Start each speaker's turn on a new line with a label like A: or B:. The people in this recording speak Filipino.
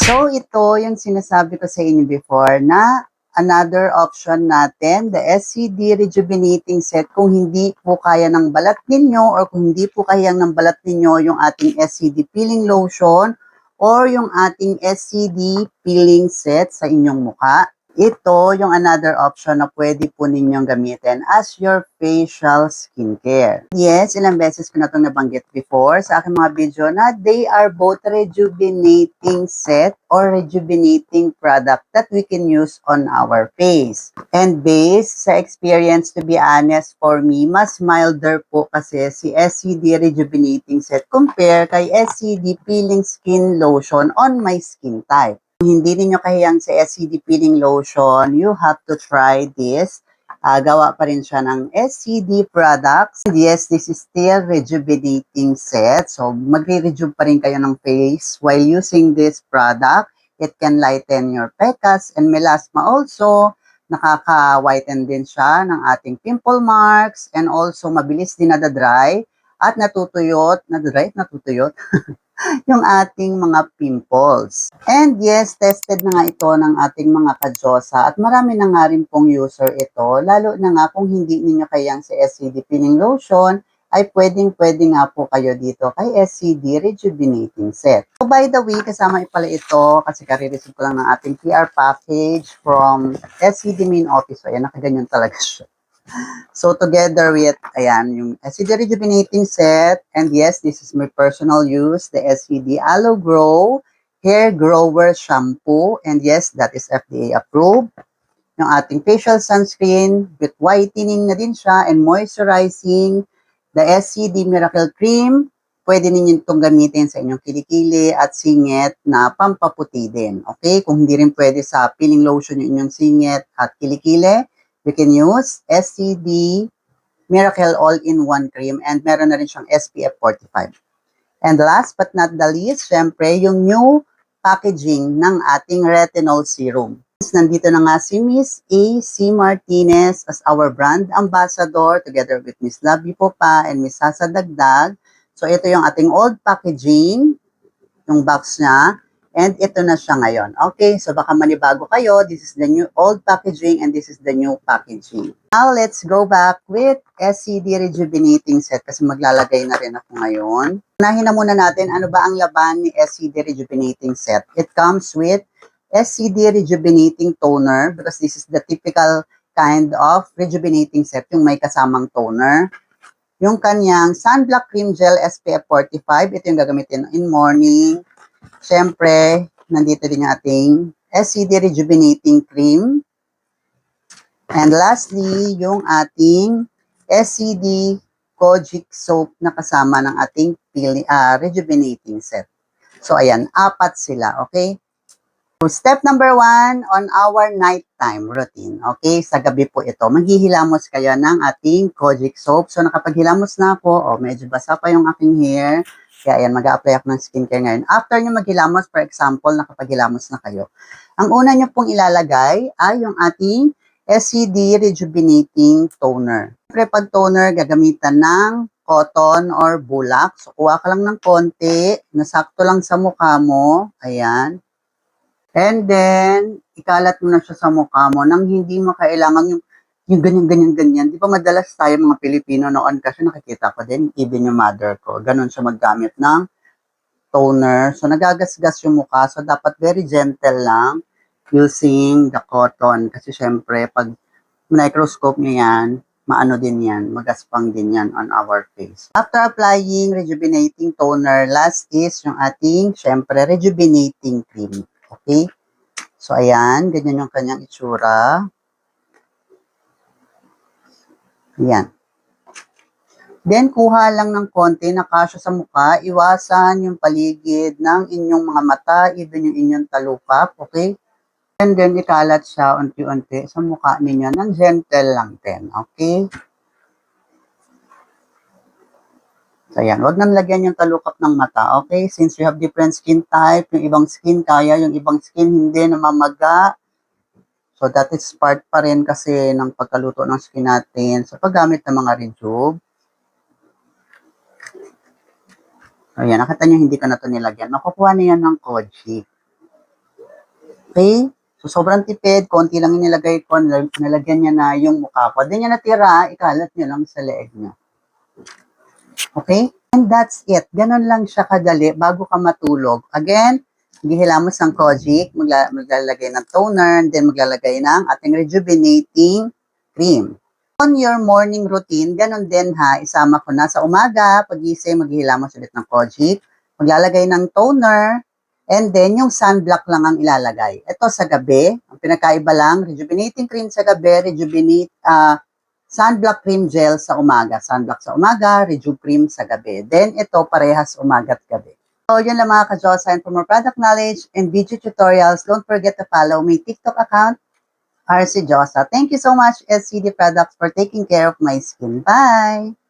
A: So, ito yung sinasabi ko sa inyo before na another option natin, the SCD Rejuvenating Set. Kung hindi po kaya ng balat ninyo or kung hindi po kaya ng balat ninyo yung ating SCD Peeling Lotion or yung ating SCD Peeling Set sa inyong mukha, ito yung another option na pwede po ninyong gamitin as your facial skincare. Yes, ilang beses ko na itong nabanggit before sa aking mga video na they are both rejuvenating set or rejuvenating product that we can use on our face. And based sa experience, to be honest, for me, mas milder po kasi si SCD Rejuvenating Set compare kay SCD Peeling Skin Lotion on my skin type. Kung hindi ninyo kahiyang sa SCD Peeling Lotion, you have to try this. Gawa pa rin siya ng SCD products. And yes, this is still rejuvenating set. So, magre-rejuve pa rin kayo ng face while using this product. It can lighten your pecas and melasma also. Nakaka-whiten din siya ng ating pimple marks and also mabilis din nadadry at natutuyot yung ating mga pimples. And yes, tested na nga ito ng ating mga kadyosa at marami na nga rin pong user ito, lalo na nga kung hindi ninyo kayang sa SCD Peeling Lotion, ay pwedeng-pwede nga po kayo dito kay SCD Rejuvenating Set. So by the way, kasama pala ito kasi kare-receive ko lang ng ating PR package from SCD Main Office. So ayan, nakaganyan talaga siya. So, together with, ayan, yung SCD Rejuvenating Set. And yes, this is my personal use, the SCD Aloe Grow Hair Grower Shampoo. And yes, that is FDA approved. Yung ating facial sunscreen with whitening na din siya and moisturizing. The SCD Miracle Cream. Pwede ninyo itong gamitin sa inyong kilikili at singit na pampaputi din. Okay? Kung hindi rin pwede sa peeling lotion yung inyong singit at kilikili, you can use SCD Miracle All-in-One Cream and meron na rin siyang SPF 45. And last but not the least, syempre, yung new packaging ng ating retinol serum. Nandito na nga si Miss A. C. Martinez as our brand ambassador together with Miss Labi Popa and Miss Sasa Dagdag. So ito yung ating old packaging, yung box niya. And ito na siya ngayon. Okay, so baka manibago kayo. This is the new old packaging and this is the new packaging. Now, let's go back with SCD Rejuvenating Set kasi maglalagay na rin ako ngayon. Unahin na muna natin ano ba ang laban ni SCD Rejuvenating Set. It comes with SCD Rejuvenating Toner because this is the typical kind of rejuvenating set, yung may kasamang toner. Yung kanyang Sunblock Cream Gel SPF 45, ito yung gagamitin in morning. Siyempre, nandito din yung ating SCD Rejuvenating Cream. And lastly, yung ating SCD Kojic Soap na kasama ng ating rejuvenating set. So, ayan, 4 sila, okay? So, step number 1 on our nighttime routine. Okay, sa gabi po ito. Maghihilamos kayo ng ating Kojic Soap. So, nakapaghilamos na ako. Medyo basa pa yung aking hair. Kaya ayan, mag-a-apply ako ng skincare ngayon. After nyo maghilamos, for example, nakapaghilamos na kayo. Ang una nyo pong ilalagay ay yung ating SCD Rejuvenating Toner. Siyempre, pag toner, gagamitan ng cotton or bulak. So, kuha ka lang ng konti, nasakto lang sa mukha mo. Ayan. And then, ikalat mo na siya sa mukha mo nang hindi mo kailangan yung ganyan. Di ba madalas tayo mga Pilipino noon kasi nakikita ko din, even yung mother ko, ganun siya maggamit ng toner. So, nagagasgas yung mukha. So, dapat very gentle lang using the cotton. Kasi syempre, pag microscope nyo yan, maano din yan, magaspang din yan on our face. After applying rejuvenating toner, last is yung ating, syempre, rejuvenating cream. Okay? So, ayan. Ganyan yung kanyang itsura. Ayan. Then, kuha lang ng konti na kasya sa mukha. Iwasan yung paligid ng inyong mga mata, even yung inyong talukap. Okay? And then, ikalat siya unti-unti sa mukha ninyo ng gentle lang din. Okay? So, ayan. Huwag nang lagyan yung talukap ng mata. Okay? Since you have different skin type, yung ibang skin kaya, yung ibang skin hindi, namamaga. So, that is part pa rin kasi ng pagkaluto ng skin natin sa paggamit ng mga rejuve. Ayan, nakita nyo hindi ko na ito nilagyan. Makukuha na yan ng Kojic. Okay? So, sobrang tipid, konti lang yung nilagay ko, nalagyan niya na yung mukha ko. Then yung natira, ikalat niyo lang sa leeg niyo. Okay? And that's it. Ganon lang siya kadali bago ka matulog. Again, gihilamos ng Kojic, maglalagay ng toner, then maglalagay ng ating rejuvenating cream. On your morning routine, ganon din ha, isama ko na sa umaga, pagising, maghihilamos ulit ng Kojic, maglalagay ng toner, and then yung sunblock lang ang ilalagay. Ito sa gabi, ang pinakaiba lang, rejuvenating cream sa gabi, sunblock cream gel sa umaga. Sunblock sa umaga, rejuve cream sa gabi. Then ito parehas umaga at gabi. So yun lang mga ka-Josa, and for more product knowledge and video tutorials, don't forget to follow my TikTok account, RC Josa. Thank you so much, SCD Products, for taking care of my skin. Bye!